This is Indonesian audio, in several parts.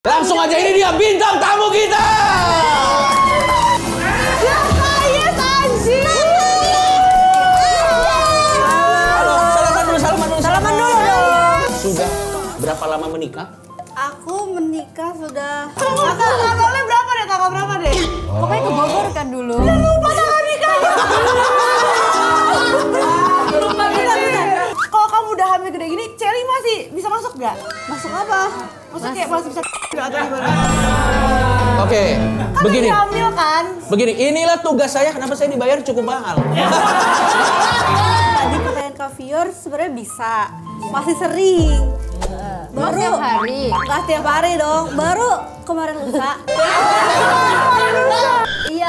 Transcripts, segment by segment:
Langsung aja, ini dia bintang tamu kita. Halo, salaman dulu. Sudah berapa lama menikah? Aku menikah sudah. Tanggalnya berapa deh? Pokoknya ke Bogor kan dulu. Udah lupa tanggal nikah. Kalau kamu udah hamil gede gini, Celi masih bisa masuk nggak? Masuk apa? Maksudnya kayak masih bisa atau gimana? Oke, Kan begini. lagi hamil kan? Begini, inilah tugas saya. Kenapa saya dibayar cukup mahal? Tadi pertanyaan Kak Fior sebenarnya bisa. Masih sering. Baru tiap hari. Nggak tiap hari dong. Baru kemarin lusa. Iya,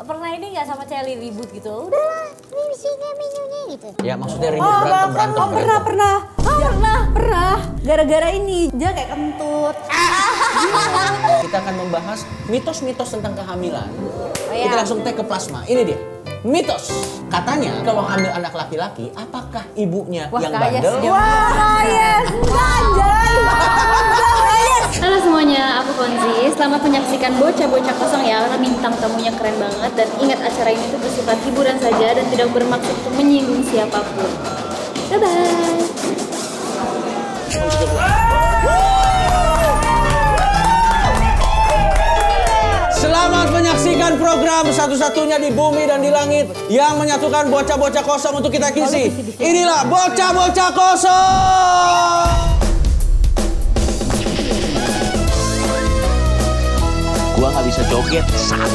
pernah ini nggak sama Celi ribut gitu? Udahlah, ini misinya minunya gitu. Ya maksudnya ribut berantem. Pernah. Gara-gara ini dia kayak kentut. Kita akan membahas mitos-mitos tentang kehamilan. iya. Kita langsung tag ke plasma. Ini dia. Mitos. Katanya kalau hamil anak laki-laki, apakah ibunya yang bandel? Halo semuanya, aku Konzi. Selamat menyaksikan Bocah-Bocah Kosong ya, karena bintang tamunya keren banget. Dan ingat, acara ini tuh bersifat hiburan saja dan tidak bermaksud untuk menyinggung siapapun. Bye-bye. Selamat menyaksikan program satu-satunya di bumi dan di langit yang menyatukan bocah-bocah kosong untuk kita kisi. Inilah Bocah-Bocah Kosong. Gua nggak bisa joget, sat.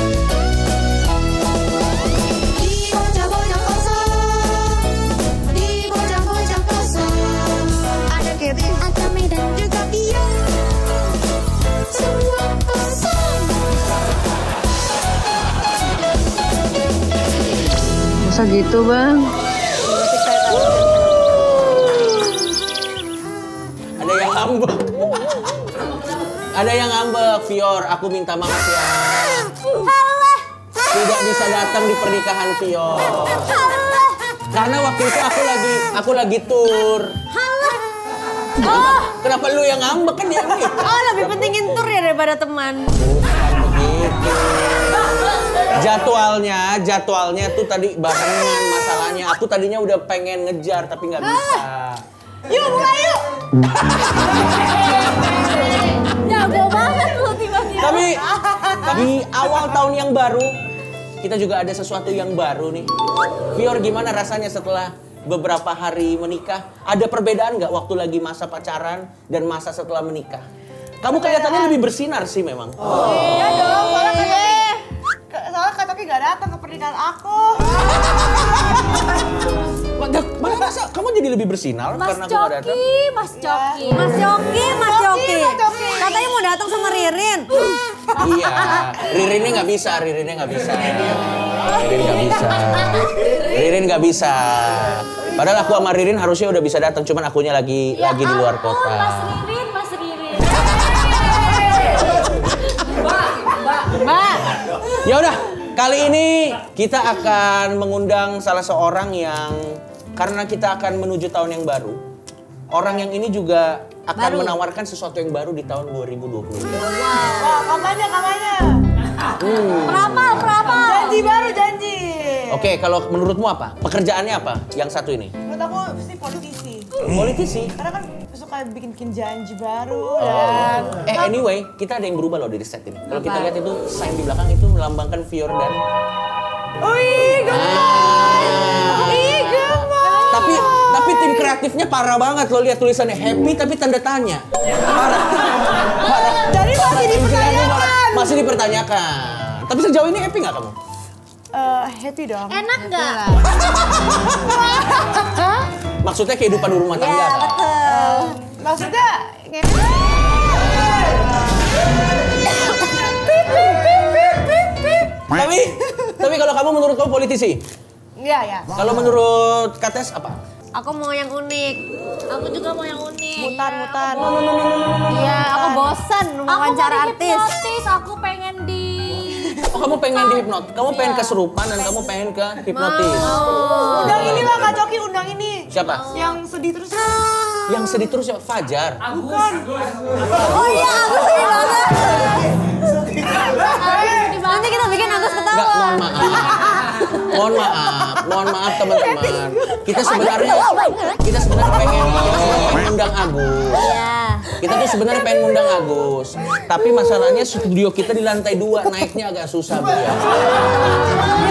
Ada Kevin, ada Medan juga Pia. Semua kosong. Masa gitu, Bang? Ada yang ngambek. Ada yang ngambek, Fior. Aku minta maaf ya. Tidak bisa datang di pernikahan Fior. Karena waktu itu aku lagi tur. Kenapa lu yang ngambek kan dia nih? Oh, lebih pentingin tur ya daripada teman. Bukan begitu. Jadwalnya tuh tadi barengan masalahnya. Aku tadinya udah pengen ngejar tapi nggak bisa. Yuk mulai yuk. Jago banget lu tiba-tiba. Tapi di awal tahun yang baru kita juga ada sesuatu yang baru nih. Fior, gimana rasanya setelah beberapa hari menikah? Ada perbedaan nggak waktu lagi masa pacaran dan masa setelah menikah? Kamu kelihatannya lebih bersinar sih memang. Iya dong, soalnya Kak Toki nggak datang ke pernikahan aku. Mana masa kamu jadi lebih bersinar karena aku nggak datang? Mas Coki. Mas Yoki. Katanya mau datang sama Ririn. Iya, Ririnnya nggak bisa. Ririn nggak bisa. Padahal aku sama Ririn harusnya udah bisa datang, cuman akunya lagi di luar kota. Mas Ririn. Mbak. Ya udah, kali ini kita akan mengundang salah seorang yang karena kita akan menuju tahun yang baru. Orang yang ini juga akan menawarkan sesuatu yang baru di tahun 2020. Wah, kampanye. Perapal. Janji. Oke, kalau menurutmu apa? Pekerjaannya apa? Yang satu ini? Menurut aku pasti politisi. Politisi. Karena kan suka bikin janji baru dan... Anyway, kita ada yang berubah loh dari set ini. Kalau kita lihat itu sign di belakang itu melambangkan Fior dan... Wih, gemes. Tapi tim kreatifnya parah banget lo lihat tulisannya happy tapi tanda tanya. Parah. Jadi masih dipertanyakan. Masih dipertanyakan. Tapi sejauh ini happy nggak kamu? Happy dong. Enak nggak? Maksudnya kehidupan rumah tangga. Ya, betul. Maksudnya Tapi kalau kamu menurut kamu politisi? Iya. Kalau menurut Kates apa? Aku mau yang unik. Aku juga mau yang unik. Mutan. Iya, Aku bosan wawancara artis. Aku pengen di... Oh, kamu pengen di hipnotis? Kamu pengen kesurupan dan kamu pengen ke hipnotis? undang inilah Kak Coki, undang ini. Siapa? Yang sedih terus. Yang sedih terus ya Fajar. Bukan. Oh iya, Agus sedih banget. Nanti kita bikin Agus ketawa. Enggak, mohon maaf teman-teman. Kita sebenarnya pengen ngundang Agus. Iya. Kita tuh sebenarnya pengen ngundang Agus. Tapi masalahnya studio kita di lantai 2, naiknya agak susah Bu ya. Ya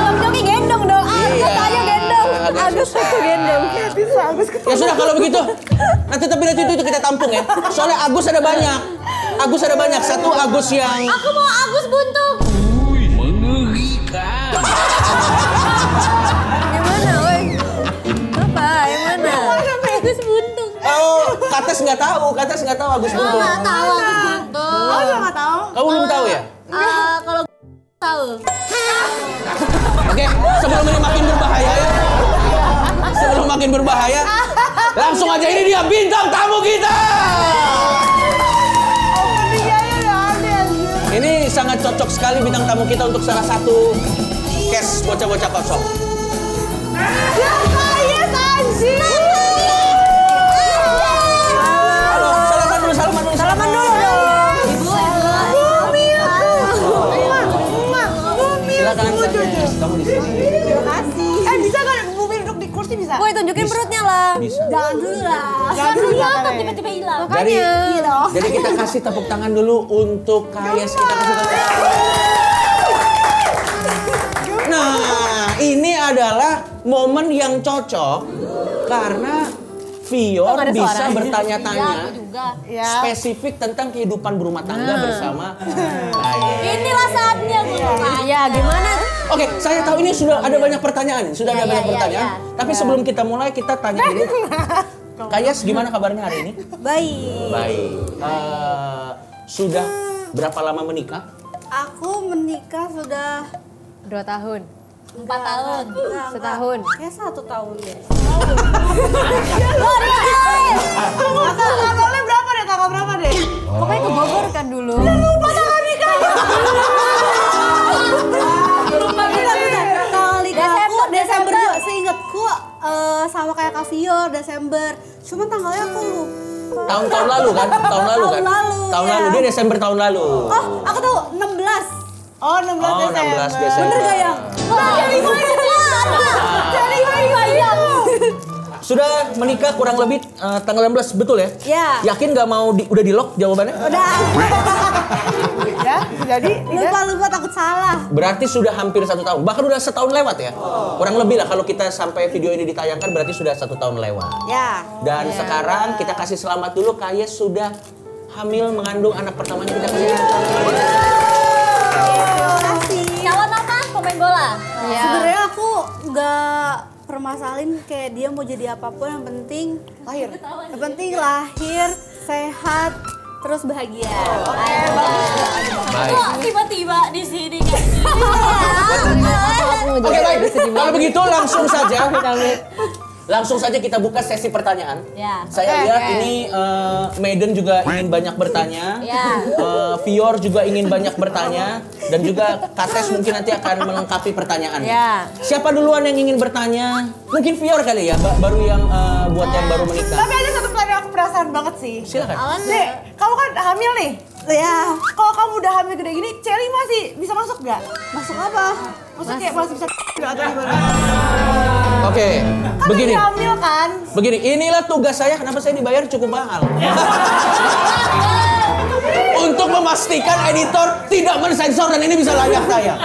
Bang Joki gendong dong. Agus aja gendong. agak Agus susah. aku gendong. Bisa Agus Ya sudah kalau begitu. Nanti itu kita tampung ya. Soalnya Agus ada banyak. Satu Agus yang Aku mau Agus buntung. mengerikan. Yang mana, woi? Apa? Yang mana? Sampai Agus buntung. Oh, Kates nggak tahu Agus Buntung. Nggak tahu Agus buntung. Oh juga nggak tahu. Kamu belum tahu ya? Kalau tahu. Oke, sebelum ini makin berbahaya ya. Langsung aja ini dia bintang tamu kita. Ini sangat cocok sekali bintang tamu kita untuk salah satu case bocah-bocah kosong. Halo, salaman dulu. Silakan Kayes, kamu di sini. Terima kasih. Bisa kan Bumi duduk di kursi bisa? Woi, tunjukin perutnya lah. Bisa. Jangan dulu lah. Jangan dulu Kelihatan tiba-tiba hilang. Jadi kita kasih tepuk tangan dulu untuk Kayes. Kita kasih tepuk tangan. Nah, ini adalah momen yang cocok karena Vior bisa bertanya-tanya Ya. spesifik tentang kehidupan berumah tangga bersama Kayes. Inilah saatnya Iya, gimana? Oke, saya tahu ini sudah ada banyak pertanyaan. Banyak pertanyaan. Tapi sebelum kita mulai, kita tanya dulu. Kayes, gimana kabarnya hari ini? Baik. Baik. Sudah berapa lama menikah? Aku menikah sudah 2 tahun. 4 tahun. Setahun. Kayak 1 tahun deh. Tanggalnya berapa deh? Tanggal berapa deh? Pokoknya ke Bogor kan dulu. Lupa tanggal nikah. Desember juga seingatku sama kayak Kak Vior Desember. Cuman tanggalnya aku lupa. Tahun lalu kan? Tahun lalu. Iya. Dia Desember tahun lalu. Oh, aku tahu 16. Oh, 16 Desember. 16 Desember. Bener gak yang? Jadi bayang. Sudah menikah kurang lebih tanggal 16, betul ya? Ya. Yakin gak mau udah di lock jawabannya? Udah. Ya, jadi Lupa takut salah. Berarti sudah hampir 1 tahun. Bahkan udah setahun lewat ya? Kurang lebih lah kalau kita sampai video ini ditayangkan berarti sudah 1 tahun lewat. Ya. Dan sekarang kita kasih selamat dulu, Kayes sudah hamil mengandung anak pertamanya. Kita kasih Terima kasih. Calon apa? Pemain bola. Iya. Sebenarnya aku nggak permasalahin kayak dia mau jadi apapun, yang penting lahir. Yang penting lahir, sehat, terus bahagia. baik. Kok tiba-tiba di sini kayak gini? Oke baik, kalau begitu langsung saja kita buka sesi pertanyaan. Ya. Saya lihat ini Maiden juga ingin banyak bertanya, Ya. Vior juga ingin banyak bertanya, dan juga Kates mungkin nanti akan melengkapi pertanyaannya. Ya. Siapa duluan yang ingin bertanya? Mungkin Vior kali ya, baru yang buat yang baru menikah. Tapi ada satu pertanyaan aku penasaran banget sih. Silakan. Dek, kamu kan hamil nih. Ya, Kalau kamu udah hamil gede gini, Celi masih bisa masuk nggak? masuk apa? Maksudnya kayak masih bisa nggak atau gimana? Oke, Kan begini. lagi hamil kan? Begini, inilah tugas saya, kenapa saya dibayar cukup mahal. Untuk memastikan editor tidak mensensor dan ini bisa layak tayang.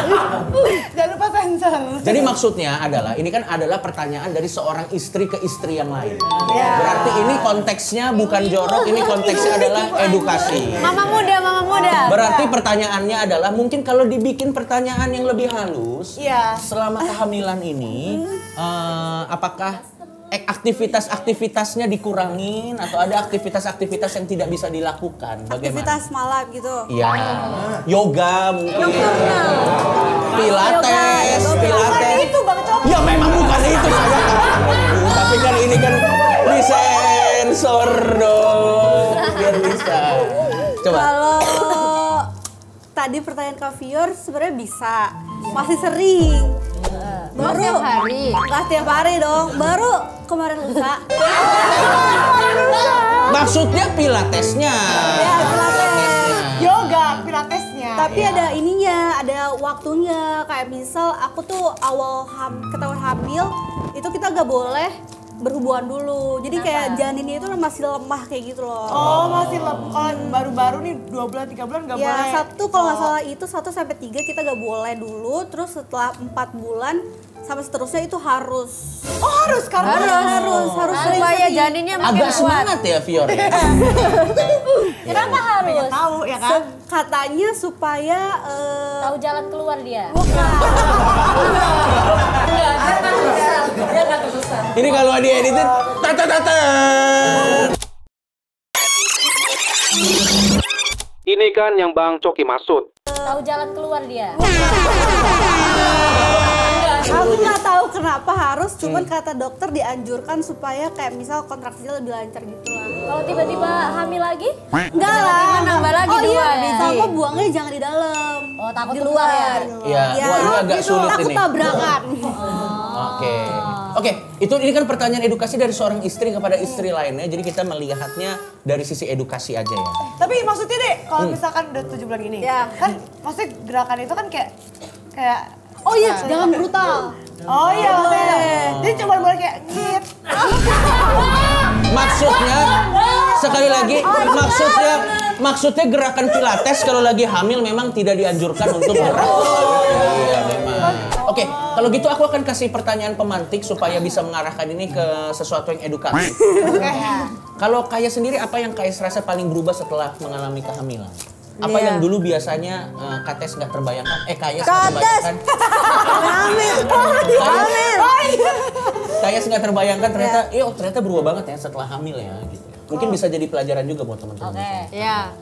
Jangan lupa sensor. Jadi maksudnya adalah, ini kan adalah pertanyaan dari seorang istri ke istri yang lain. Berarti ini konteksnya bukan jorok, ini konteksnya adalah edukasi. Mama muda. Berarti pertanyaannya adalah, mungkin kalau dibikin pertanyaan yang lebih halus, Iya. selama kehamilan ini, apakah aktivitas-aktivitasnya dikurangin atau ada aktivitas-aktivitas yang tidak bisa dilakukan? Bagaimana? Aktivitas malam gitu. Iya, yoga mungkin, pilates. Itu Bang Coki. Ya memang bukan itu saya tahu. Tapi kan ini kan disensor dong, biar bisa. Coba. Kalau tadi pertanyaan Kak Vior sebenarnya bisa. Masih sering. Nggak tiap hari. Nggak tiap hari dong. Baru kemarin lusa. Maksudnya pilatesnya. Ya, pilates. Yoga, pilatesnya. Tapi ada ininya, ada waktunya. Kayak misal aku tuh awal ketahuan hamil, itu kita gak boleh berhubungan dulu. Jadi kayak janinnya itu masih lemah kayak gitu loh. Oh, masih kalau baru-baru nih 2 bulan 3 bulan nggak boleh. Ya, kalau nggak salah itu 1-3 kita nggak boleh dulu. Terus setelah 4 bulan sampai seterusnya itu harus. Oh, harus karena Harus supaya sering-sering. janinnya makin Agak kuat. semangat ya Fior. Kenapa harus? tahu ya kan? Katanya supaya Tahu jalan keluar dia. Ini kalau dieditin tata. Ini kan yang Bang Coki maksud. Tahu jalan keluar dia. Aku nggak tahu kenapa harus, cuman kata dokter dianjurkan supaya kayak misal kontraksinya lebih lancar gitu lah. Kalau tiba-tiba hamil lagi? Enggak lah. nambah lagi oh, dua iya, ya? sama buangnya jangan di dalam. Oh, takut di keluar luar. Iya, wah ini agak sulit takut ini. tabrakan. Oke, ini kan pertanyaan edukasi dari seorang istri kepada istri lainnya. Jadi kita melihatnya dari sisi edukasi aja ya. Tapi maksudnya deh, kalau misalkan udah 7 bulan gini, Ya. kan maksudnya gerakan itu kan kayak Oh iya, jangan brutal. oh iya maksudnya. Jadi cuma boleh kayak ngit. Maksudnya sekali lagi maksudnya gerakan pilates kalau lagi hamil memang tidak dianjurkan untuk gerak. Iya memang. Oke, kalau gitu aku akan kasih pertanyaan pemantik supaya bisa mengarahkan ini ke sesuatu yang edukatif. Kalau Kaya sendiri apa yang Kaya rasa paling berubah setelah mengalami kehamilan? Apa yang dulu biasanya Kates nggak terbayangkan? Kayas nggak terbayangkan? Kayas nggak terbayangkan ternyata, ternyata berubah banget ya setelah hamil ya gitu. Mungkin bisa jadi pelajaran juga buat teman-teman. Ya.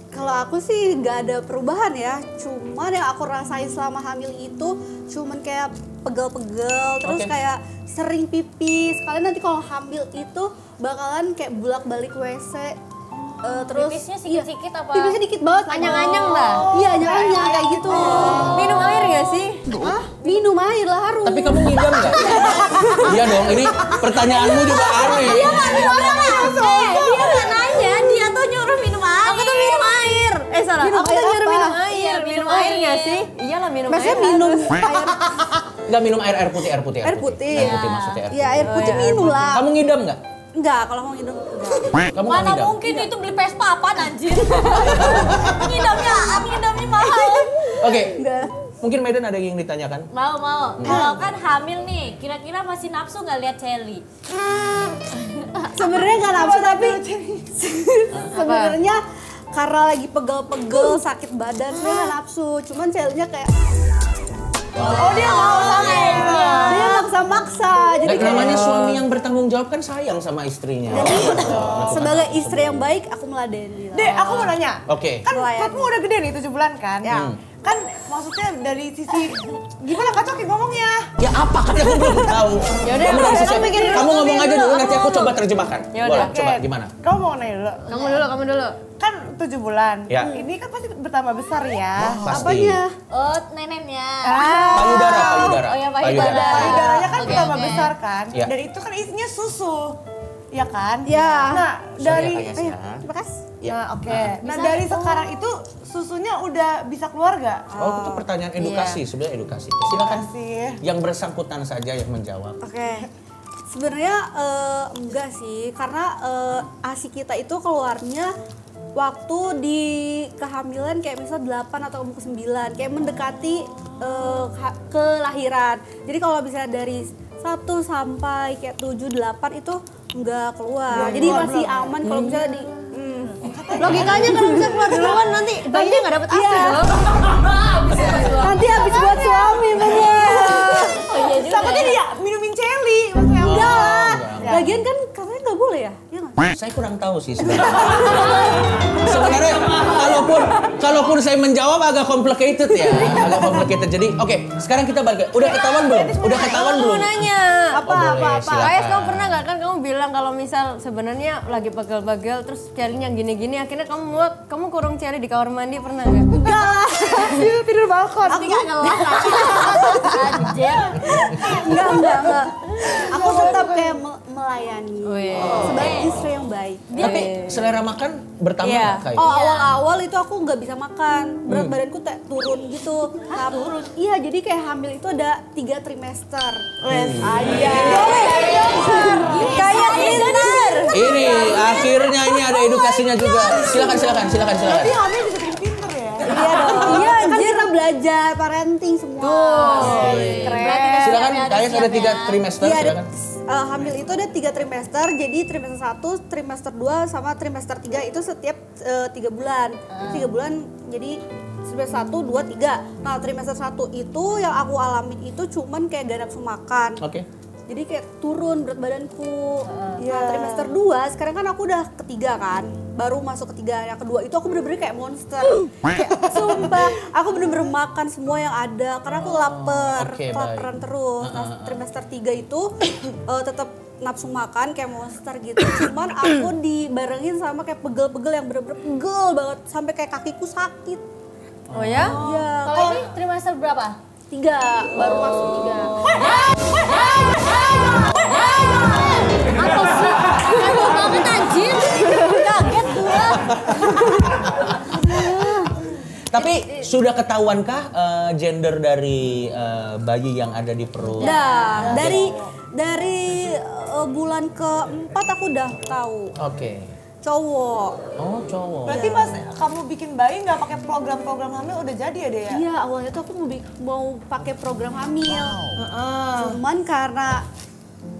Kalau aku sih nggak ada perubahan ya, cuman yang aku rasain selama hamil itu cuman kayak pegel-pegel, terus kayak sering pipis. Kalian nanti kalau hamil itu bakalan kayak bolak-balik WC. Terus Pipisnya sikit-sikit apa? Pipisnya dikit banget. Anyang-anyang lah. Iya, anyang-anyang kayak gitu. Minum air gak sih? Hah? Minum air lah harus. Tapi kamu ngidam nggak? Iya dong, ini pertanyaanmu juga aneh. Dia nggak nanya, dia tuh nyuruh minum air. Aku tuh minum air. Salah. Minum Aku tuh air nyuruh apa? minum air. Minum air gak sih? Iyalah minum Maksudnya air. minum harus. air. Nggak minum air putih. Air putih. Air putih maksudnya air Iya, air putih minum lah. Kamu ngidam nggak? Enggak, kalau mau minum enggak. Kamu nggak Mana ngidam? mungkin itu beli Vespa apaan anjir. ngidamnya mahal. Oke, mungkin Medan ada yang ditanyakan? Mau. Kalau kan hamil nih, kira-kira masih nafsu nggak lihat Celi? Sebenarnya nggak nafsu tapi sebenarnya karena lagi pegel-pegel sakit badan sebenarnya nggak nafsu. Cuman celinya kayak Oh dia mau sama dia maksa-maksa. Jadi Dan namanya suami yang bertanggung jawab kan sayang sama istrinya. sebagai istri yang baik aku meladeni. Dek, aku mau nanya. Oke. Kan Melayani. perutmu udah gede nih 7 bulan kan? Kan maksudnya dari sisi gimana Kak Coki ngomongnya? Ya apa kan aku belum tahu. Yaudah, Kamu dari sisi- kamu mikir dulu, kamu ngomong aja dulu aku nanti aku ngomong. coba terjemahkan. Yaudah. Boleh, Oke. coba gimana? Kamu mau nanya dulu. Kamu dulu. Kan 7 bulan. Ya. Ini kan pasti bertambah besar ya. Pasti. Apanya? Oh, neneknya. Payudara. Oh ya, payudara. Payudaranya kan Oke, bertambah oke. besar kan? Ya. Dan itu kan isinya susu. Ya kan? Ya. Nah, dari Sorry ya, Kak Yas, ya. Terima kasih. Ya. Nah, oke. Nah, dari sekarang itu susunya udah bisa keluar gak? Oh, itu pertanyaan edukasi, sebenarnya edukasi. Silakan. Kasih. Yang bersangkutan saja yang menjawab. Oke. Sebenarnya enggak sih, karena ASI kita itu keluarnya waktu di kehamilan kayak misal 8 atau umur 9, kayak mendekati kelahiran. Jadi kalau bisa dari 1 sampai kayak 7, 8 itu enggak keluar. Jadi masih aman kalau misalnya di Logikanya kalau bisa keluar duluan nanti bayinya nggak dapet ASI Iya. dong. nanti habis buat suami bener. Takutnya dia minumin celi. Maksudnya Enggak lah. enggak. Lagian kan katanya nggak boleh ya? Iya nggak? Saya kurang tahu sih sebenarnya. Sebenarnya kalaupun saya menjawab agak complicated ya, agak complicated. Jadi oke, sekarang kita balik. Udah ketahuan belum? Udah ketahuan Aku belum? mau nanya. Apa, boleh, apa? silakan. Kayas, kamu pernah nggak kan kamu bilang kalau misal sebenarnya lagi pegel-pegel terus celinya gini-gini akhirnya kamu kurung celi di kamar mandi pernah nggak? Enggak lah. tidur balkon. Nggak ngelas anjir. Enggak. Aku tetap kayak melayani sebagai istri yang baik. Tapi selera makan bertambah Iya. nggak, Kak? Oh, awal-awal itu aku nggak bisa makan, berat badanku turun gitu. Turun? Iya, jadi kayak hamil itu ada 3 trimester. Aja. Kayak pintar. Ini akhirnya ini ada edukasinya juga. Silakan. Tapi hamil bisa bikin pinter ya. Iya dong. Iya, kan kita belajar parenting semua. Keren. Silakan, Kayes ada 3 trimester, Iya, silakan. hamil itu ada 3 trimester, jadi trimester 1, trimester 2, sama trimester 3 itu setiap 3 bulan. 3 bulan, jadi trimester 1, 2, 3. Nah, trimester 1 itu yang aku alamin itu cuman kayak gak nafsu makan. Oke. Jadi kayak turun berat badanku. Nah, trimester 2, sekarang kan aku udah ketiga kan. Baru masuk ketiga, yang kedua itu aku bener-bener kayak monster. Kayak, sumpah, aku bener-bener makan semua yang ada karena aku lapar. Oke, Kelaparan baik. terus. Nah, trimester 3 itu tetap nafsu makan kayak monster gitu. Cuman aku dibarengin sama kayak pegel-pegel yang bener-bener pegel banget. Sampai kayak kakiku sakit. Oh ya? Iya. Kalau ini trimester berapa? 3, baru masuk 3. Apa sih? Heboh banget anjir. Kaget gua. Tapi sudah ketahuankah gender dari bayi yang ada di perut? Nah, dari bulan ke-4 aku udah tahu. Oke. Cowok. Oh, cowok. Berarti pas kamu bikin bayi nggak pakai program-program hamil udah jadi ya deh ya? Iya, awalnya tuh aku mau pakai program hamil. Cuman karena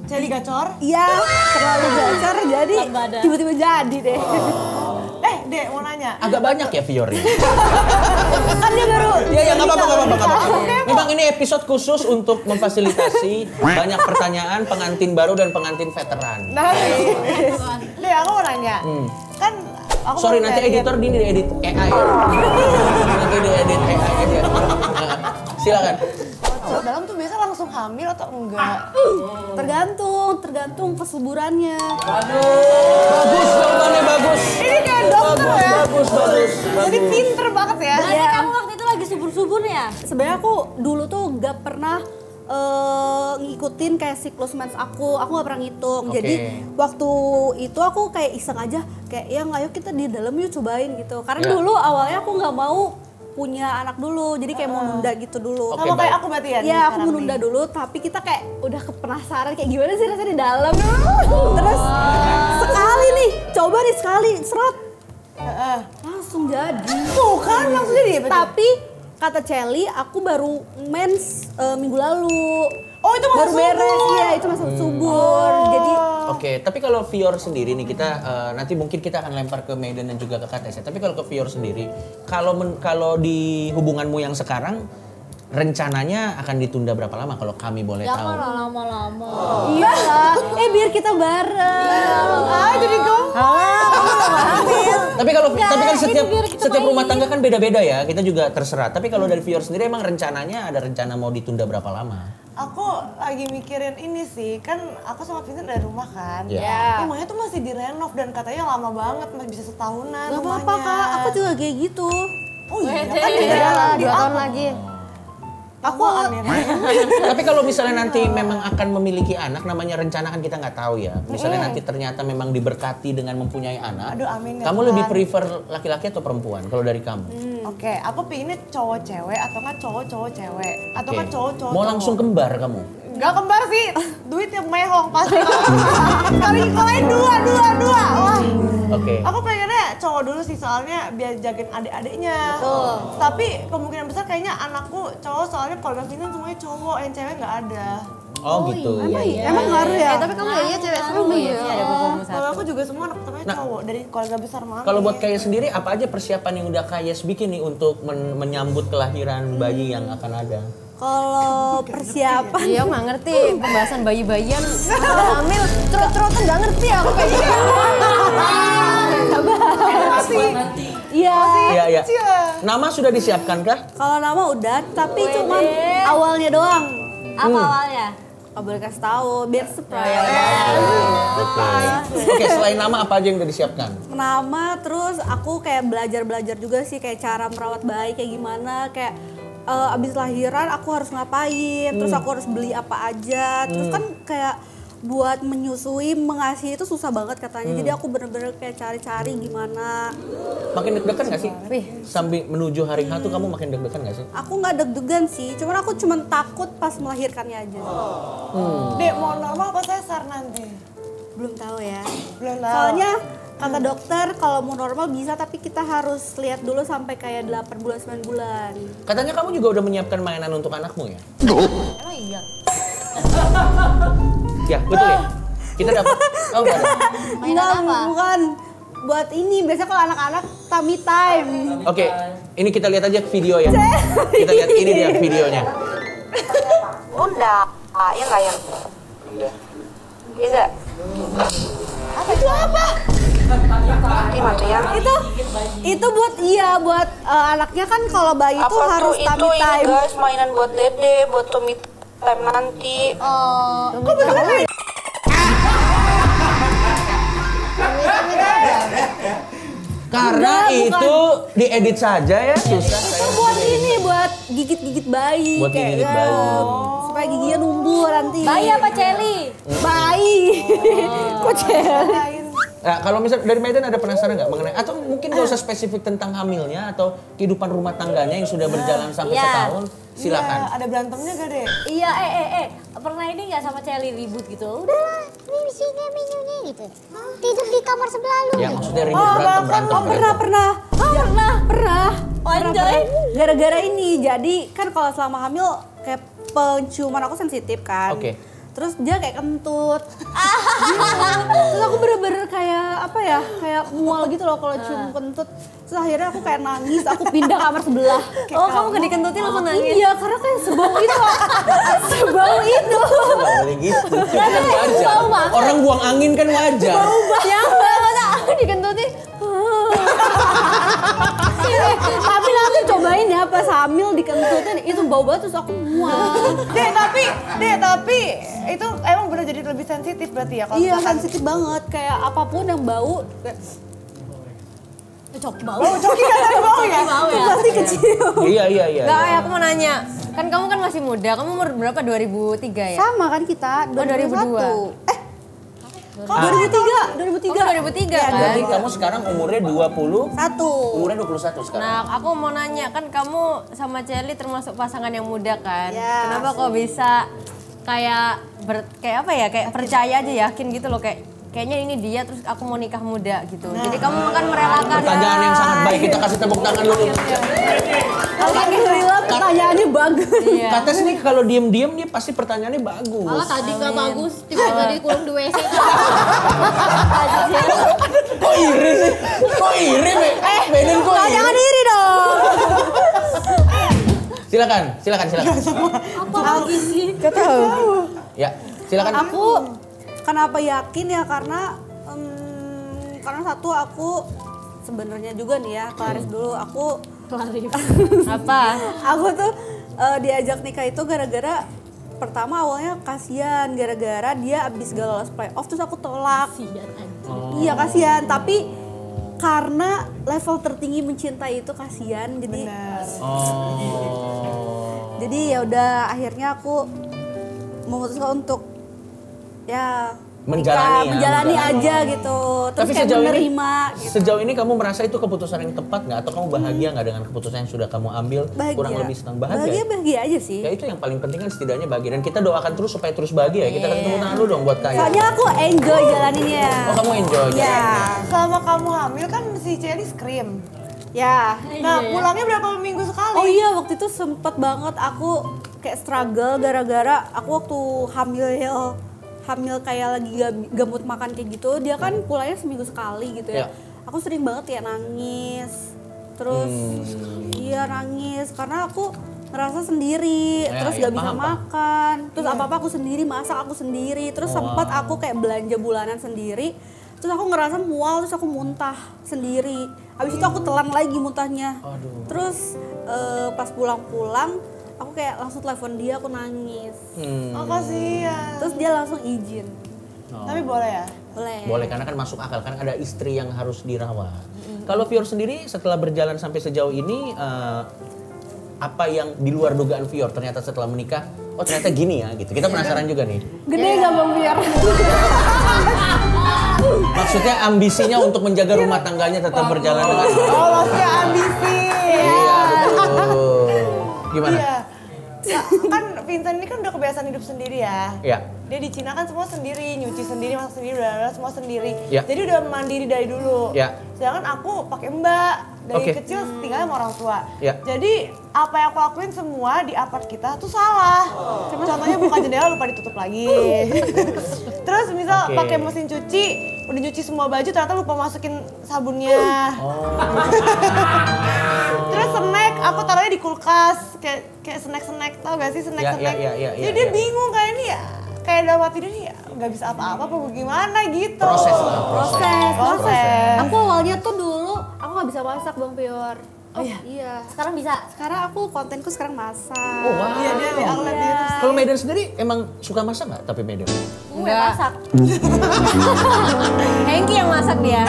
Jadi gacor? iya terlalu gacor jadi tiba-tiba jadi deh. Dek mau nanya. Agak banyak ya Fiori. Kan dia baru. Iya, nggak apa-apa. Memang ini episode khusus untuk memfasilitasi banyak pertanyaan pengantin baru dan pengantin veteran. Nah, Dek aku mau nanya. Kan aku Sorry, mau nanti nyari- editor ini diedit AI. Nanti diedit AI aja. Silakan. Cowok dalam tuh biasa langsung hamil atau enggak? Tergantung kesuburannya. Bagus, jawabannya bagus. Ini kayak dokter ya. Bagus. Jadi pinter banget ya. Berarti kamu waktu itu lagi subur-suburnya? Sebenarnya aku dulu tuh gak pernah ngikutin kayak siklus mens aku gak pernah ngitung. Oke. Jadi waktu itu aku kayak iseng aja kayak yang ayo kita di dalam yuk cobain gitu. Karena Ya. dulu awalnya aku nggak mau punya anak dulu, jadi kayak mau nunda gitu dulu. Oke, Sama kayak baik. aku berarti ya? Iya, aku sekarang mau nunda nih? dulu, tapi kita kayak udah penasaran kayak gimana sih rasanya di dalam. Terus sekali nih, coba nih sekali, seret, langsung jadi. Tuh kan langsung jadi ya berarti? Tapi kata Celi, aku baru mens minggu lalu. Oh itu Baru masuk beres, iya itu masuk subur. Jadi Oke, tapi kalau Fior sendiri nih kita nanti mungkin kita akan lempar ke Medan dan juga ke Kates ya. Tapi kalau ke Fior sendiri, kalau di hubunganmu yang sekarang rencananya akan ditunda berapa lama kalau kami boleh tahu? Lama-lama. iya lah, biar kita bareng. jadi gue. Tapi kalau tapi kan itu biar kita setiap rumah main. tangga kan beda-beda ya. Kita juga terserah. Tapi kalau dari Fior sendiri emang rencananya ada rencana mau ditunda berapa lama? Aku lagi mikirin ini sih, kan aku sama Vincent dari rumah kan. Ya. Rumahnya tuh masih direnov dan katanya lama banget, masih bisa setahunan Gak rumahnya. apa-apa kak, aku juga kayak gitu. Oh iya, kan Iya lah, di 2 tahun aku. lagi. Aku amin. Tapi kalau misalnya nanti memang akan memiliki anak, namanya rencana kan kita nggak tahu ya. Misalnya nanti ternyata memang diberkati dengan mempunyai anak. Aduh, amin ya Kamu Tuhan. lebih prefer laki-laki atau perempuan kalau dari kamu? Oke, aku pinginnya cowok cewek atau nggak cowok cewek atau nggak Oke. cowok Mau langsung kembar kamu? Nggak kembar sih, duit yang mehong pasti. Kalian dua. Wah. Oke. Aku pengennya cowok dulu sih soalnya biar jagain adik-adiknya. Tapi kemungkinan besar kayaknya anakku cowok soalnya keluarga Vincent semuanya cowok, yang cewek nggak ada. Oh gitu. Emang ngaruh ya? Tapi kamu ya cewek semua ya? Ada bobomu Kalau satu. aku juga semua anak pertamanya cowok dari keluarga besar mami. Kalau buat Kayes sendiri apa aja persiapan yang udah Kayes bikin nih untuk menyambut kelahiran bayi yang akan ada? Kalau persiapan Iya, aku nggak ngerti pembahasan bayi-bayian hamil, cerot-cerotan nggak ngerti aku kayak gitu. iya. Iya. Nama sudah disiapkan kah? Kalau nama udah, tapi cuman awalnya doang. Apa awalnya? Gak boleh kasih tahu, biar surprise. Oke, selain nama apa aja yang udah disiapkan? Nama, terus aku kayak belajar juga sih kayak cara merawat bayi kayak gimana, kayak abis lahiran aku harus ngapain, terus aku harus beli apa aja, terus kan kayak buat menyusui, mengasihi itu susah banget katanya. Jadi aku bener-bener kayak cari-cari gimana. Makin deg-degan gak sih? Sambil menuju hari H tuh kamu makin deg-degan gak sih? Aku nggak deg-degan sih, cuman aku cuman takut pas melahirkannya aja. Dek, mau normal apa sesar nanti? Belum tahu ya. Belum tahu. Soalnya kata dokter kalau mau normal bisa, tapi kita harus lihat dulu sampai kayak 8 bulan 9 bulan. Katanya kamu juga udah menyiapkan mainan untuk anakmu ya? Emang iya? Ya, betul ya? Kita dapat. Oh, enggak ada. Enggak, bukan. Buat ini, biasanya kalau anak-anak tummy time. Oke, ini kita lihat aja video ya. Kita lihat ini dia videonya. Udah, ya nggak ya? Udah. Iya. Itu apa? Gimana ya? Itu buat anaknya kan kalau bayi itu harus tummy Ini time. guys, mainan buat dede, buat tummy time nanti. Kok bener? Karena itu diedit saja ya, susah. Itu buat ini, buat gigit-gigit bayi. Buat kayak, gigit bayi. supaya giginya numbuh nanti. Bayi apa Celi? Bayi. Kok Celi? Nah, kalau misalnya dari Medan ada penasaran nggak mengenai, atau mungkin nggak usah spesifik tentang hamilnya atau kehidupan rumah tangganya yang sudah berjalan sampai setahun, silakan. Ada berantemnya gak, Dek? Iya, pernah ini nggak sama Celi ribut gitu? Udahlah, ini sini menunya gitu. Tidur di kamar sebelah lu. Ya maksudnya ribut berantem. Pernah. Anjay. Gara-gara ini, jadi kan kalau selama hamil kayak penciuman aku sensitif kan. Oke. Terus dia kayak kentut. Gitu. Terus aku bener-bener kayak apa ya, kayak mual gitu loh kalau cium kentut. Terus akhirnya aku kayak nangis, aku pindah kamar sebelah. Oh, kamu gak dikentutin langsung nangis? Iya, karena kayak sebau itu. Sebau itu. Nggak boleh gitu. Itu kan wajar. Orang buang angin kan wajar. Ya enggak, masa aku dikentutin? Tapi langsung cobain ya pas hamil dikentutin, itu bau banget terus aku mual. Dek, tapi itu emang bener jadi lebih sensitif berarti ya? Kalau Iya, misalkan- sensitif banget, kayak apapun yang bau kayak Coki bau. Oh, Coki kan ada bau ya? itu pasti kecium. Iya. Enggak, aku mau nanya. Kan kamu kan masih muda, kamu umur berapa? 2003 ya? Sama kan kita, 2002. 2003. Kamu 2003 kan? Jadi kamu sekarang umurnya 21 sekarang. Nah, aku mau nanya, kan kamu sama Celi termasuk pasangan yang muda kan? Ya. Kenapa kok bisa kayak kayak apa ya? Kayak percaya aja, yakin gitu loh, kayaknya ini dia, terus aku mau nikah muda gitu. Jadi kamu akan merelakan. Pertanyaan yang sangat baik, kita kasih tepuk tangan dulu. Alhamdulillah pertanyaannya bagus. Iya. Kates nih kalau diem-diem dia pasti pertanyaannya bagus. Malah tadi nggak bagus, tiba-tiba dikurung di WC. Kok iri sih? Kok iri, Medan kok iri? Jangan diri dong. Silakan. Apa lagi sih? Gak tahu. Ya, silakan. Aku kenapa yakin ya karena satu aku sebenarnya juga nih ya, Klaris dulu aku Apa? aku tuh diajak nikah itu gara-gara pertama awalnya kasihan gara-gara dia abis gak lolos playoff terus aku tolak. Iya kasihan, tapi karena level tertinggi mencintai itu kasihan jadi jadi ya udah akhirnya aku memutuskan untuk ya menjalani aja gitu. Terus Tapi kayak sejauh menerima ini, gitu. sejauh ini kamu merasa itu keputusan yang tepat nggak? Atau kamu bahagia nggak dengan keputusan yang sudah kamu ambil? Bahagia. Kurang lebih senang bahagia. Bahagia aja sih. Ya itu yang paling penting kan setidaknya bahagia. Dan kita doakan terus supaya terus bahagia ya. Kita kasih tepuk tangan dulu dong buat Kaya. Soalnya aku enjoy jalaninnya. Oh kamu enjoy. Ya. Selama kamu hamil kan si Celi scream. Ya. Nah, pulangnya berapa minggu sekali? Oh iya, waktu itu sempet banget aku kayak struggle gara-gara aku waktu hamil kayak lagi gak mood makan kayak gitu, dia kan pulangnya seminggu sekali gitu ya. Aku sering banget ya nangis. Terus iya nangis karena aku ngerasa sendiri, terus gak bisa makan. Terus apa-apa aku sendiri, masak aku sendiri. Terus sempat aku kayak belanja bulanan sendiri. Terus aku ngerasa mual, terus aku muntah sendiri. Habis itu aku telan lagi muntahnya. Terus pas pulang-pulang aku kayak langsung telepon dia, aku nangis. Oh kasihan. Terus dia langsung izin. Tapi boleh ya? Boleh karena kan masuk akal, kan ada istri yang harus dirawat. Kalau Fior sendiri setelah berjalan sampai sejauh ini apa yang di luar dugaan Fior ternyata setelah menikah, oh ternyata gini ya gitu. Kita penasaran juga nih. Gede nggak Bang Fior? Maksudnya ambisinya untuk menjaga rumah tangganya tetap berjalan dengan baik. Oh, maksudnya ambisi. Iya, betul. Gimana? Iya. Nah, kan Vincent ini kan udah kebiasaan hidup sendiri ya. Iya. Dia di Cina kan semua sendiri, nyuci sendiri, masak sendiri, bla-bla, semua sendiri. Ya. Jadi udah mandiri dari dulu. Ya. Sedangkan aku pakai mbak, dari Oke. kecil tinggal sama orang tua. Ya. Jadi apa yang aku lakuin semua di apart kita tuh salah. Contohnya buka jendela lupa ditutup lagi. Terus misal Oke. pakai mesin cuci, udah nyuci semua baju ternyata lupa masukin sabunnya. Terus snack aku taruhnya di kulkas, kayak snack tau gak sih snack. Ya, Jadi dia bingung kayak ini ya, kayak dalam hati dia nih ya nggak bisa apa-apa apa gimana gitu. Proses lah, Proses. Aku awalnya tuh dulu aku nggak bisa masak Bang Fior. Oh iya. Iya. Sekarang bisa. Sekarang aku kontenku sekarang masak. Oh, wow. Iya dia aku lihat dia terus. Kalau Medan sendiri emang suka masak nggak? Tapi Medan? Gue masak. Hengki yang masak dia.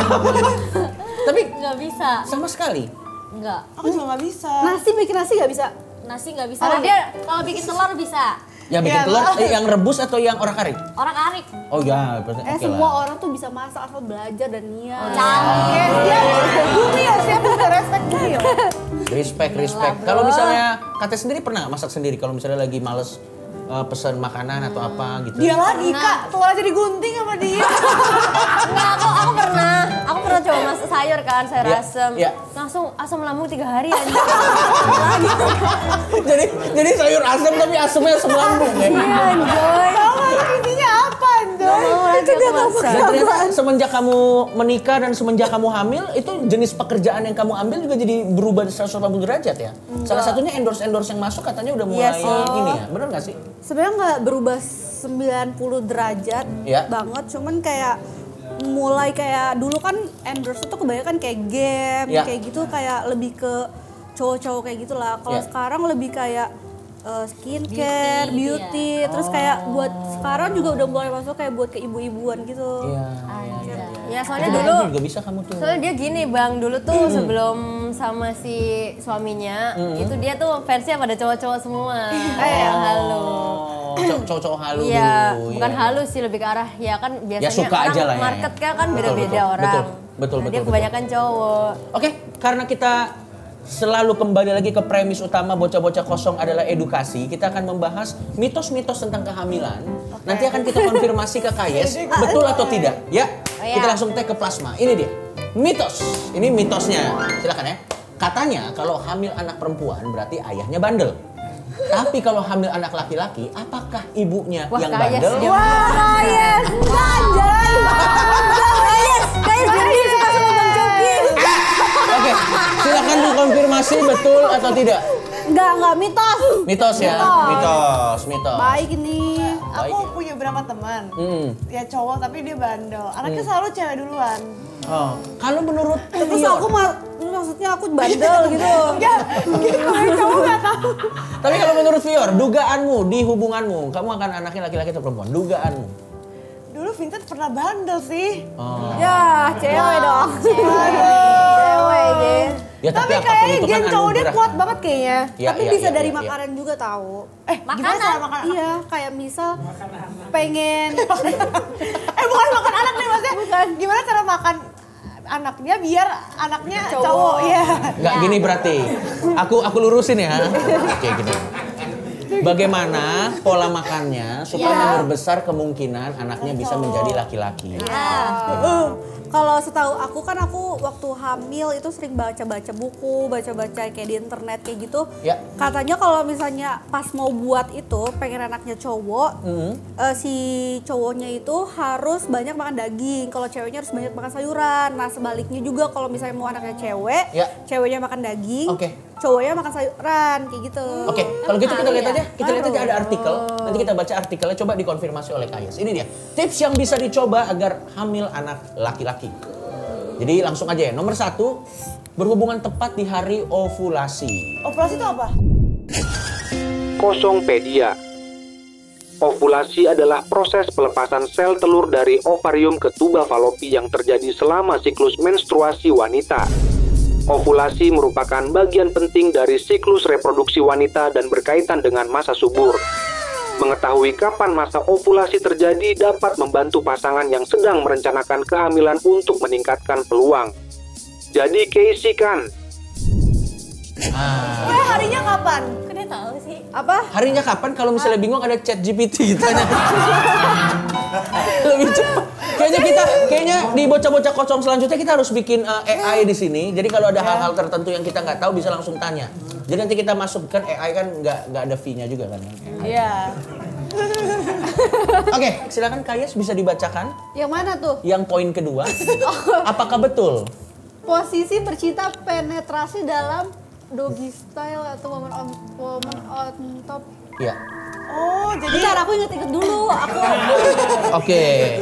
Tapi Nggak bisa. sama sekali. Nggak. Aku juga nggak bisa. Nasi bikin nasi nggak bisa. Nasi nggak bisa. Kalau dia kalau bikin telur bisa. Yang bikin Iya, telur, yang rebus atau yang orak-arik? Orang arik. Oh ya, berarti oke Semua lah. orang tuh bisa masak asal belajar dan niat. Canggih. Bumi ya siapa bisa respect Bumi ya. Respect. Kalau misalnya Kate sendiri pernah nggak masak sendiri? Kalau misalnya lagi males pesan makanan atau apa gitu? Dia lagi kak, telur aja digunting sama dia. Enggak, aku pernah coba masak sayur kan, sayur Iya, asem. iya. Langsung asam lambung 3 hari aja. jadi sayur asam tapi asamnya asam lambung ya? Iya, Anjoy. Tahu nggak intinya apa Anjoy? Nanti aku masak. Dan ternyata semenjak kamu menikah dan semenjak kamu hamil, itu jenis pekerjaan yang kamu ambil juga jadi berubah 180 derajat ya? Salah satunya endorse yang masuk katanya udah mulai Iya sih. ini ya, bener nggak sih? Sebenarnya nggak berubah 90 derajat Ya. banget, cuman kayak mulai kayak dulu kan endorse tuh kebanyakan kayak game, Ya. kayak gitu kayak lebih ke cowok-cowok kayak gitulah. Kalau Ya. sekarang lebih kayak skincare, Beauty, beauty, terus kayak buat sekarang juga udah mulai masuk kayak buat ke ibu-ibuan gitu. Iya. Ya soalnya Itu dulu juga bisa kamu tuh. Soalnya dia gini Bang, dulu tuh sebelum sama si suaminya, itu dia tuh fansnya pada cowok-cowok semua. Yang halu. Cowok-cowok halu Iya, dulu. bukan ya. halus sih, lebih ke arah ya kan biasanya suka orang aja lah ya. market kan Betul, beda-beda betul, orang. betul, Nah, dia betul. kebanyakan cowok. Oke, karena kita selalu kembali lagi ke premis utama Bocah-Bocah Kosong adalah edukasi. Kita akan membahas mitos-mitos tentang kehamilan. Nanti akan kita konfirmasi ke Kayes, betul atau tidak. Ya, kita langsung tag ke plasma. Ini dia, mitos. Ini mitosnya, silakan ya. Katanya kalau hamil anak perempuan berarti ayahnya bandel. Tapi kalau hamil anak laki-laki, apakah ibunya yang Kayes bandel? dia. Kayes, jadi suka sama Bang Coki. Oke, silakan dikonfirmasi betul atau tidak. Enggak mitos. Mitos ya, mitos. Baik ini. Aku punya beberapa teman, ya cowok tapi dia bandel. Anaknya selalu cewek duluan. Oh, kalau menurut Terus Fior, aku maksudnya aku bandel gitu. Ya, kalau cowok nggak tahu. tapi kalau menurut Fior, dugaanmu di hubunganmu, kamu akan anaknya laki-laki atau perempuan? Dugaanmu. Dulu Vincent pernah bandel sih. Oh. Ya, cewek dong. Cewek deh. Ya, Tapi apapun kayaknya itu kan gen cowok dia anugerah. kuat banget kayaknya. Ya, Tapi ya, bisa ya, dari ya, ya. makanan juga tahu. Gimana cara makan? Iya, kayak misal pengen Bukan makan anak nih maksudnya. Bukan. Gimana cara makan anaknya biar anaknya cowok ya. Nggak gini berarti. Aku lurusin ya. Oke, gini. Bagaimana pola makannya supaya memperbesar kemungkinan anaknya bisa menjadi laki-laki. kalau setahu aku kan aku waktu hamil itu sering baca-baca buku, baca-baca kayak di internet kayak gitu. Ya. Katanya kalau misalnya pas mau buat itu pengen anaknya cowok, si cowoknya itu harus banyak makan daging. Kalau ceweknya harus banyak makan sayuran. Nah sebaliknya juga kalau misalnya mau anaknya cewek, Ya. ceweknya makan daging, Oke. cowoknya makan sayuran kayak gitu. Oke, kalau gitu kita lihat aja. Kita lihat aja ada artikel. Nanti kita baca artikelnya, coba dikonfirmasi oleh Kayes. Ini dia, tips yang bisa dicoba agar hamil anak laki-laki. Jadi langsung aja ya. Nomor 1, berhubungan tepat di hari ovulasi. Operasi itu apa? Kosongpedia. Ovulasi adalah proses pelepasan sel telur dari ovarium ke tuba falopi yang terjadi selama siklus menstruasi wanita. Ovulasi merupakan bagian penting dari siklus reproduksi wanita dan berkaitan dengan masa subur. Mengetahui kapan masa ovulasi terjadi dapat membantu pasangan yang sedang merencanakan kehamilan untuk meningkatkan peluang. Jadi Casey kan? Harinya kapan? Kok dia tahu sih? Apa? Harinya kapan? Kalau misalnya bingung ada chat GPT tanya. Lebih cepat. Kayaknya di bocah-bocah kosong selanjutnya kita harus bikin AI di sini. Jadi kalau ada hal-hal tertentu yang kita nggak tahu bisa langsung tanya. Jadi nanti kita masukkan AI kan nggak ada fee-nya juga kan? Iya. Oke, silakan Kayes bisa dibacakan. Yang mana tuh? Yang poin kedua. Apakah betul? Posisi bercinta penetrasi dalam doggy style atau woman on top. Iya. Oh, jadi Bentar, aku inget-inget dulu. Oke.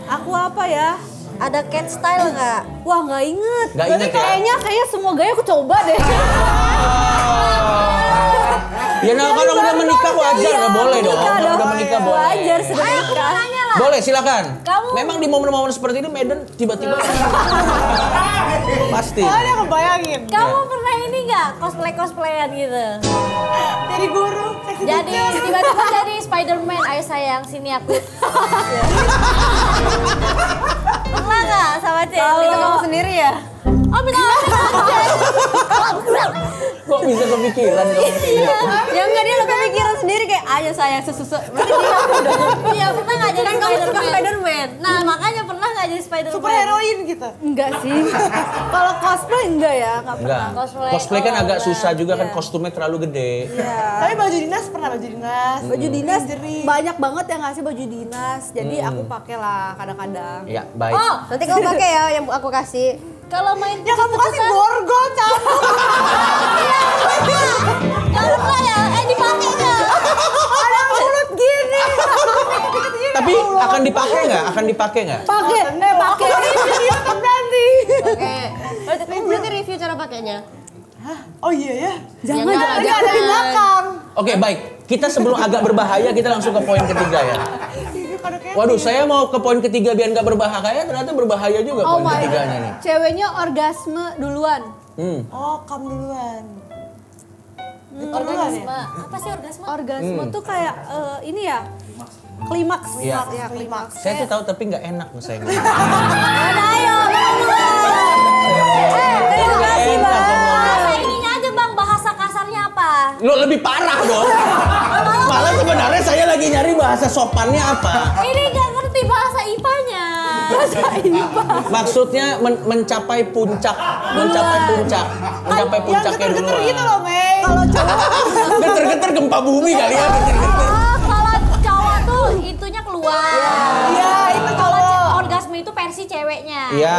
Aku apa ya? Ada cat style nggak? Wah, nggak inget. Nggak Berarti inget ya? kayaknya semua gaya aku coba deh. Ya nah kalau udah menikah wajar, nggak boleh dong. Kalau udah menikah boleh. Wajar sudah menikah. Boleh, silakan. Kamu- Memang di momen-momen seperti ini Medan tiba-tiba pasti. oh dia ngebayangin. Kamu pernah ini nggak cosplayan gitu? Jadi guru. seksi Jadi teacher. tiba-tiba jadi Spider-Man, ayo sayang sini aku. Pernah nggak sama cewek? Itu kamu sendiri ya? Oh benar. Kok bisa kepikiran dong? Ya enggak, dia lebih pikiran sendiri kayak ayo sayang susu. Berarti dia udah. Iya pernah nggak jadi Kan kamu suka Spider-Man? Spider-Man. Nah makanya pernah nggak jadi Spider-Man? Superheroin gitu. Enggak sih. Kalau cosplay enggak ya, enggak Enggak. pernah. Cosplay kan Oh, agak enggak. susah juga kan Iya. kostumnya terlalu gede. Iya. Tapi baju dinas pernah baju dinas. Baju dinas Lingerie. banyak banget yang ngasih baju dinas. Jadi aku pakai lah kadang-kadang. Ya, baik. Oh Nanti kamu pakai ya yang aku kasih. kalau main Ya kamu kasih borgol campur. Jangan lupa ya, dipakai nggak? Ada mulut gini. Tapi akan dipakai nggak? Akan dipakai nggak? Pakai, pakai. Di YouTube nanti. Oke. Berarti review cara pakainya. Oh iya ya. Jangan, Jangan, Ini ada di belakang. Oke, baik. Kita sebelum agak berbahaya, kita langsung ke poin ketiga ya. Waduh, saya mau ke poin ketiga biar nggak berbahaya, ternyata berbahaya juga Oh poin my ketiganya nih. god. Ceweknya orgasme duluan. Oh, kamu duluan. Orgasme. Apa sih orgasme? Orgasme tuh kayak ini ya. Klimaks. Iya. Ya, klimaks. Saya tuh tahu tapi nggak enak loh saya ngomong. Ayo, Nggak enak ngomongnya. bahasa ininya aja bang, bahasa kasarnya apa? Lo lebih parah dong. Malah sebenarnya saya lagi nyari bahasa sopannya apa. Ini nggak ngerti bahasa IPA-nya. Maksudnya mencapai puncak, mencapai puncaknya Yang dulu. geter-geter gitu loh, Mei. Kalau cowok Geter-geter gempa bumi kali ya, geter-geter. Oh, kalau cowok tuh itunya keluar. Iya, itu Kalau cowok. orgasme itu versi ceweknya. Iya.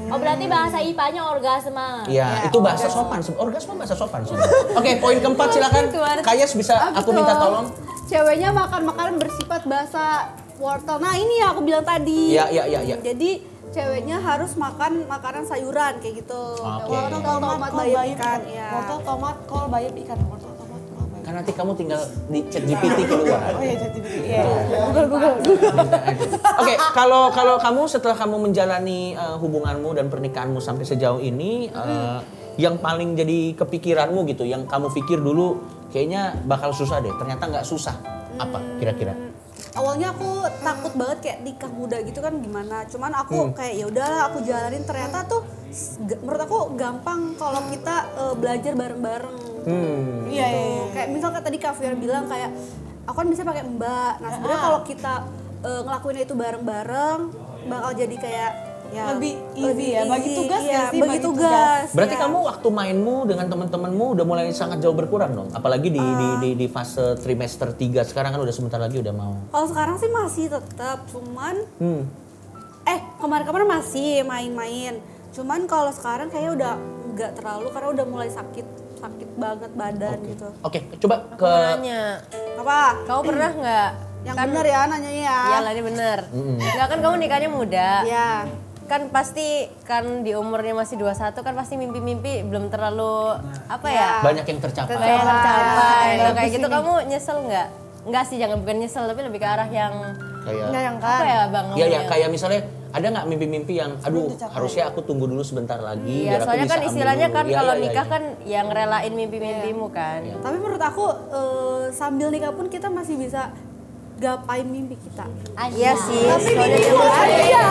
Oh berarti bahasa IPA-nya orgasme. Iya, itu bahasa sopan. Orgasme bahasa sopan. Oke, poin keempat silakan. Kayas bisa aku minta tolong. ceweknya makan makanan bersifat bahasa wortel. Nah, ini ya aku bilang tadi. Iya. Jadi ceweknya harus makan makanan sayuran kayak gitu. Oke. Wortel, tomat, bayam, ikan. Ya. Wortel, tomat, kol, bayam, ikan. Wortel, tomat, kol, bayam. Kan nanti kamu tinggal di chat GPT keluar. Oh iya, jadi iya. Minta aja. Oke, kalau kamu setelah kamu menjalani hubunganmu dan pernikahanmu sampai sejauh ini, yang paling jadi kepikiranmu gitu, yang kamu pikir dulu kayaknya bakal susah deh, ternyata nggak susah. Apa kira-kira? Awalnya aku takut banget kayak nikah muda gitu kan gimana. Cuman aku kayak ya udahlah aku jalanin, ternyata tuh menurut aku gampang kalau kita belajar bareng-bareng. Iya. Kayak misalkan tadi Kak Fiar bilang kayak aku kan bisa pakai mbak. Nah, sebenarnya kalau kita ngelakuinnya itu bareng-bareng bakal jadi kayak ya Lebih easy ya, bagi tugas iya, ya sih, bagi bagi tugas. Berarti ya. kamu waktu mainmu dengan teman-temanmu udah mulai sangat jauh berkurang dong. Apalagi di fase trimester 3 sekarang kan udah sebentar lagi udah mau. Kalau sekarang sih masih tetap, cuman kemarin-kemarin masih main-main. Cuman kalau sekarang kayaknya udah nggak terlalu karena udah mulai sakit banget badan gitu. Oke, coba Aku ke mau nanya, Apa? kamu pernah nggak? Yang bener ya nanyanya ya. Iyalah ini bener. Nggak kan kamu nikahnya muda. Ya. Kan pasti kan di umurnya masih 21 kan pasti mimpi-mimpi belum terlalu apa ya? banyak yang tercapai. Tercapai. Nah, kayak gitu kamu nyesel nggak? Enggak sih, jangan bukan nyesel tapi lebih ke arah yang Kayak apa ya Bang? Iya ya, ngomongnya? kayak misalnya Ada nggak mimpi-mimpi yang, aduh harusnya aku tunggu dulu sebentar lagi. Iya, biar aku soalnya bisa kan ambil istilahnya dulu. kan Iya, kalau iya, nikah iya. kan yang relain mimpi-mimpimu kan. Tapi menurut aku sambil nikah pun kita masih bisa gapain mimpi kita. Iya sih. Tapi soalnya mimpimu aja.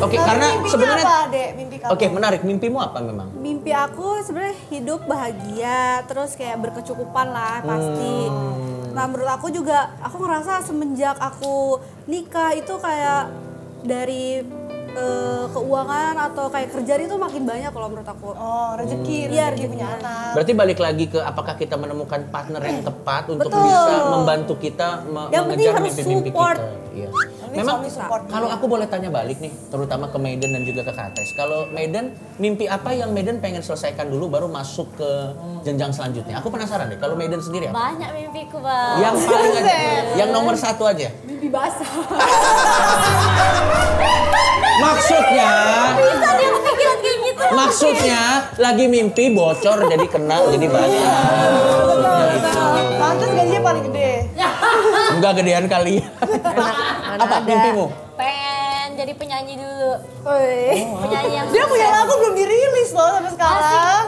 Oke, karena Mimpinya sebenarnya apa, Dek? Mimpi kamu? Oke, menarik. Mimpimu apa memang? Mimpi aku sebenarnya hidup bahagia, terus kayak berkecukupan lah pasti. Nah menurut aku juga, aku ngerasa semenjak aku nikah itu kayak dari keuangan atau kayak kerjaan itu makin banyak kalau menurut aku. Oh, rezeki, Iya, rezeki rezeki. punya anak. Berarti balik lagi ke apakah kita menemukan partner yang tepat untuk Betul. bisa membantu kita Yang penting mengejar harus mimpi-mimpi support. kita. Iya. Ini Memang suami support kalau aku boleh tanya balik nih, terutama ke Maiden dan juga ke Kates. Kalau Maiden, mimpi apa yang Maiden pengen selesaikan dulu baru masuk ke jenjang selanjutnya? Aku penasaran deh, kalau Maiden sendiri apa? Banyak mimpiku, Bang. Yang paling aja, yang nomor 1 aja. Mimpi basah. Maksudnya, Bisa dia kepikiran kayak gitu. maksudnya lagi mimpi bocor jadi kena jadi basah. Maksudnya itu. Pantes gajinya paling gede. Enggak gedean kali. Apa mimpimu? Pengen jadi penyanyi dulu. Wih. Penyanyi yang Dia punya sukses. lagu belum dirilis loh sampai sekarang.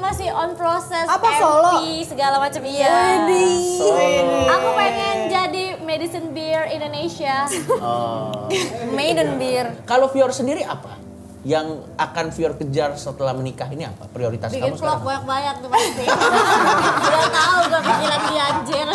Masih on proses Apa, MP, solo? segala macam iya. Solo. Aku pengen jadi medicine beer Indonesia. Oh. Maiden beer. Kalau Fior sendiri apa? Yang akan Fior kejar setelah menikah ini apa? Prioritas Bikin kamu vlog sekarang? banyak-banyak tuh pasti. Udah tahu gue pikiran dia anjir.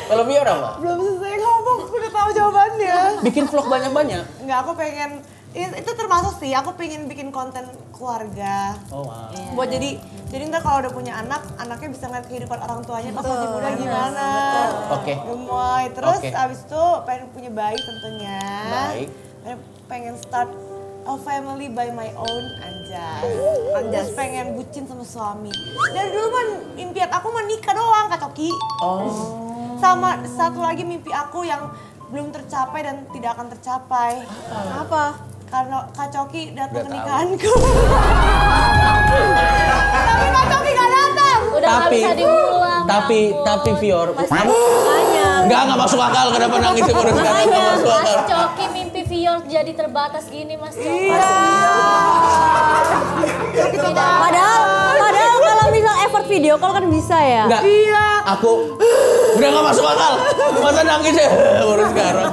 Kalau Fior apa? Belum selesai ngomong, aku udah tahu jawabannya. Bikin vlog banyak-banyak? Enggak, aku pengen itu termasuk sih, aku pengen bikin konten keluarga. Oh wow. Buat jadi ntar kalau udah punya anak, anaknya bisa ngeliat kehidupan orang tuanya pas masih muda gimana. Oke. Gemoy. Terus Oke. abis itu pengen punya bayi tentunya. Baik. Pengen start a family by my own, anjay. Terus pengen bucin sama suami. Dari dulu kan impian aku mah nikah doang, Kak Coki. Oh. Sama satu lagi mimpi aku yang belum tercapai dan tidak akan tercapai. Apa? Karena Kak Coki datang Udah ke tahu. nikahanku. Tapi Kak Coki gak datang. Udah nggak bisa diulang. Tapi Fior, kamu Makanya. nggak masuk akal. Kenapa nangis sih baru sekarang? Nggak masuk akal. Mas Coki mimpi Fior jadi terbatas gini Mas Coki. Padahal kalau misal effort video call kan bisa ya. Enggak. Aku udah nggak masuk akal. Masa nangis ya baru sekarang.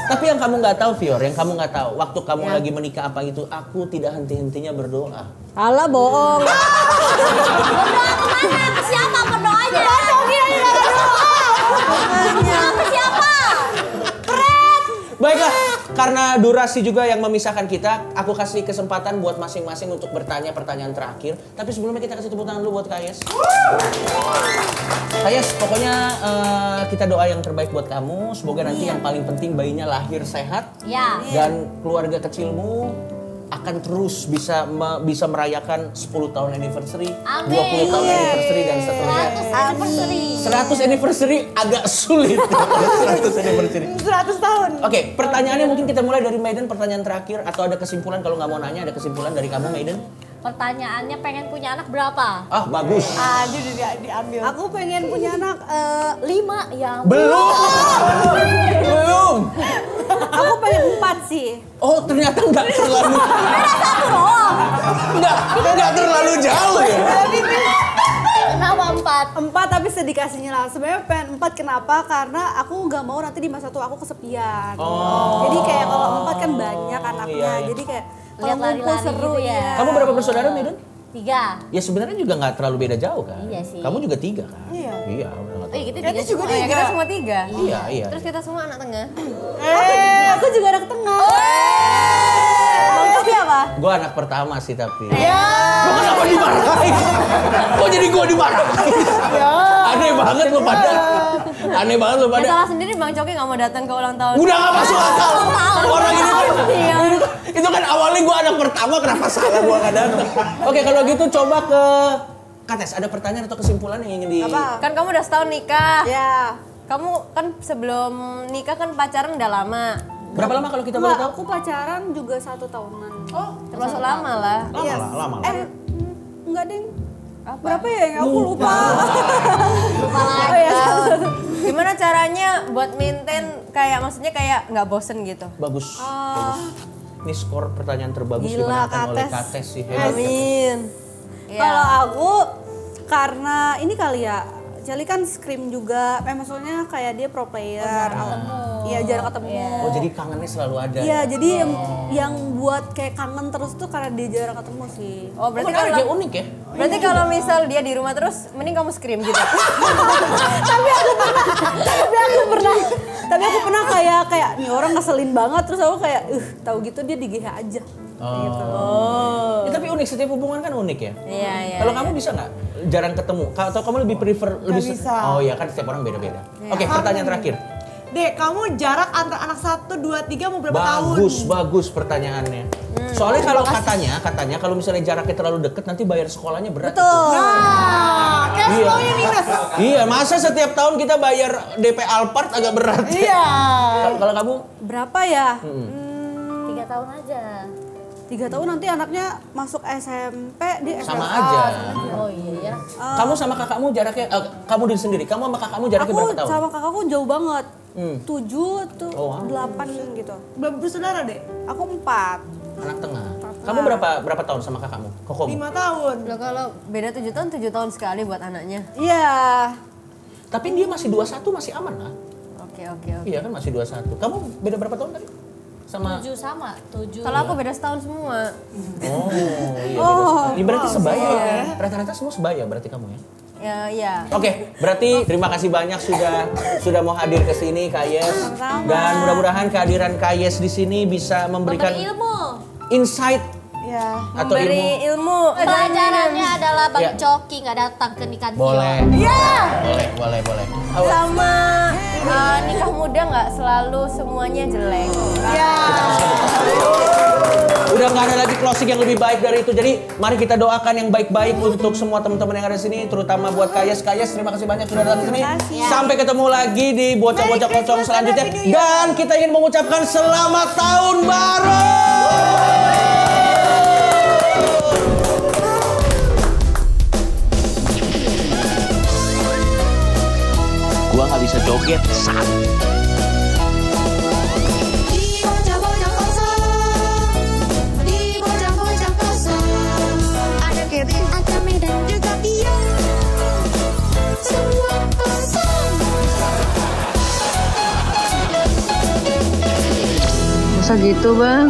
Tapi yang kamu nggak tahu, Fior, yang kamu nggak tahu, waktu kamu lagi menikah apa itu, aku tidak henti-hentinya berdoa. Alah bohong. Berdoa kemana? Ke siapa berdoanya? Mas Coki aja nggak berdoa. Ke siapa? Baiklah, karena durasi juga yang memisahkan kita, aku kasih kesempatan buat masing-masing untuk bertanya pertanyaan terakhir. Tapi sebelumnya kita kasih tepuk tangan dulu buat Kayes. Kayes, pokoknya kita doa yang terbaik buat kamu. Semoga nanti yang paling penting bayinya lahir sehat. Ya. Dan keluarga kecilmu akan terus bisa merayakan 10 tahun anniversary, Amin. 20 tahun anniversary dan seterusnya. 100 anniversary. 100 anniversary agak sulit. 100 anniversary. 100 tahun. Oke, pertanyaannya mungkin kita mulai dari Maiden, pertanyaan terakhir atau ada kesimpulan. Kalau nggak mau nanya, ada kesimpulan dari kamu Maiden? Pertanyaannya pengen punya anak berapa? Ah, bagus. Aja udah diambil. Aku pengen punya anak 5 ya. Belum. Belum. aku pengen 4 sih. Oh, ternyata nggak terlalu. Satu doang. Nggak terlalu jauh ya. Kenapa 4? 4 tapi sedikasinya lah. Sebenarnya pengen 4 kenapa? Karena aku nggak mau nanti di masa tua aku kesepian. Oh. Jadi kayak kalau 4 kan banyak anaknya. Iya, iya. Jadi kayak Lihat kalau ngumpul lari-lari seru gitu ya. Kamu berapa bersaudara, Maiden? 3. Ya sebenarnya juga nggak terlalu beda jauh kan. Iya sih. Kamu juga 3 kan? Iya. Iya, udah nggak tahu. Kita Kita juga Oh ya, kita semua 3. Iya, iya. Terus kita semua anak tengah. Aku juga anak tengah. Bang Coki apa? Gue anak pertama sih tapi. Lo kenapa dimarahin? Kok jadi gue dimarahin? Aneh banget lo pada. Aneh banget lo Ya pada. salah sendiri Bang Coki nggak mau datang ke ulang tahun. Udah gak masuk akal. Orang ini kan. Iya. Itu kan awalnya gue anak pertama, kenapa salah gue gak datang? Oke, kalau gitu coba ke Kates, ada pertanyaan atau kesimpulan yang ingin di... Apa? Kan kamu udah setahun nikah. Ya. Kamu kan sebelum nikah kan pacaran udah lama. Berapa lama kalau kita boleh Enggak, tahu? aku pacaran juga 1 tahunan. Oh, Termasuk lama lah. Iya. Lama. Enggak deng. Berapa ya yang aku lupa. Lupa lagi. Gimana caranya buat maintain kayak maksudnya kayak nggak bosen gitu? Bagus. Ini skor pertanyaan terbagus Gila, dimenangkan oleh Kates. Kates sih. Hebat. Amin. Kalau aku karena ini kali ya, Celi kan scream juga, maksudnya kayak dia pro player. Iya, jarang ketemu. Oh, jadi kangennya selalu ada. Iya, jadi yang buat kayak kangen terus tuh karena dia jarang ketemu sih. Oh, berarti Menarik kalau ya, unik ya. berarti kalau misal dia di rumah terus, mending kamu scream gitu. Tapi aku pernah kayak nih orang ngeselin banget, terus aku kayak tahu gitu dia di GH aja. Ya, tapi unik, setiap hubungan kan unik ya. Iya. Kalau kamu bisa nggak jarang ketemu? Atau kamu lebih prefer lebih bisa. Oh ya kan setiap orang beda-beda. Oke, pertanyaan terakhir. Dek, kamu jarak antara anak 1, 2, 3 mau berapa tahun? Bagus pertanyaannya. Soalnya kalau katanya kalau misalnya jaraknya terlalu deket nanti bayar sekolahnya berat. Betul. Nah, cash flow-nya minus. Iya, masa setiap tahun kita bayar DP Alphard agak berat. Iya. Kalau kamu Berapa ya? 3 tahun aja. 3 tahun nanti anaknya masuk SMP, dia SMA. sama aja. Oh iya ya. Kamu sama kakakmu jaraknya, kamu diri sendiri, kamu sama kakakmu jaraknya Aku berapa tahun? sama kakakku jauh banget. 7 tuh, Oh, wow. 8 gitu. Berapa bersaudara, Dek? Aku 4. Anak tengah. Kamu berapa tahun sama kakakmu? Kokom? 5 tahun. Loh, kalau beda 7 tahun sekali buat anaknya. Iya. Tapi dia masih 21, masih aman lah. Oke. Iya kan masih 21. Kamu beda berapa tahun tadi? Sama 7 sama, 7. Kalau aku beda setahun semua. Oh, iya beda. Ini berarti sebaya ya. Rata-rata semua sebaya berarti kamu ya. Ya, iya. Oke, berarti terima kasih banyak sudah mau hadir ke sini Kayes. Dan mudah-mudahan kehadiran Kayes di sini bisa memberikan ilmu. insight Ya. atau Beri ilmu. Pelajarannya adalah Bang Ya. Coki nggak datang ke nikah dia. boleh. Iya. Boleh. Sama nikah muda nggak selalu semuanya jelek. Udah nggak ada lagi closing yang lebih baik dari itu. Jadi mari kita doakan yang baik-baik untuk semua teman-teman yang ada di sini, terutama buat Kayes. Terima kasih banyak sudah datang ke sini. Sampai ketemu lagi di bocah-bocah kocok selanjutnya. Dan kita ingin mengucapkan selamat tahun baru. Gua nggak bisa joget. Ada Medan juga dia. Semua kosong. Masa gitu bang?